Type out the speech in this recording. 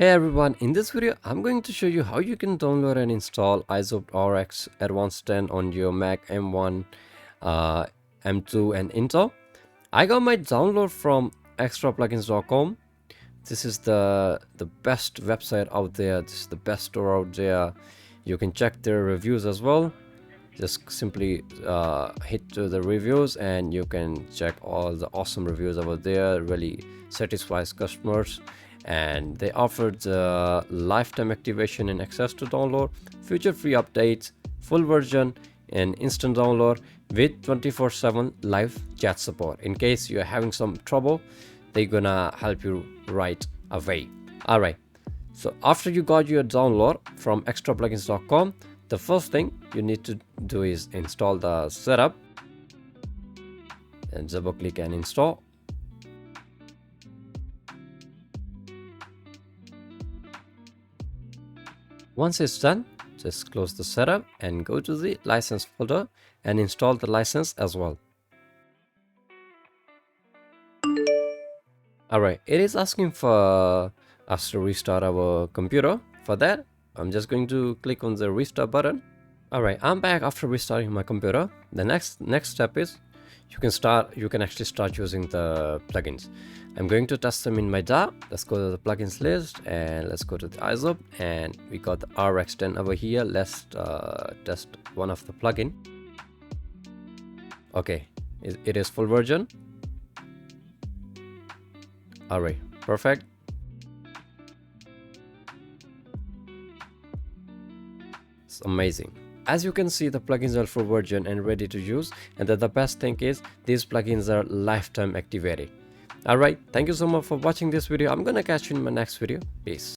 Hey everyone, in this video I'm going to show you how you can download and install iZotope RX Advanced 10 on your Mac M1, M2 and Intel. I got my download from extraplugins.com. This is the best website out there. This is the best store out there. You can check their reviews as well. Just simply hit to the reviews and you can check all the awesome reviews over there. Really satisfies customers, and they offered lifetime activation and access to download, future free updates, full version and instant download with 24/7 live chat support. In case you're having some trouble, they're gonna help you right away. All right, so after you got your download from extraplugins.com, the first thing you need to do is install the setup and double click and install. Once it's done, just close the setup and go to the license folder and install the license as well. Alright, it is asking for us to restart our computer. For that, I'm just going to click on the restart button. Alright, I'm back after restarting my computer. The next step is you can actually start using the plugins. I'm going to test them in my DAW. Let's go to the plugins list and let's go to the iZotope, and we got the RX10 over here. Let's test one of the plugin. Okay, it is full version. Alright, perfect. It's amazing. As you can see, the plugins are full version and ready to use, and the best thing is these plugins are lifetime activated. Alright, thank you so much for watching this video. I'm gonna catch you in my next video. Peace.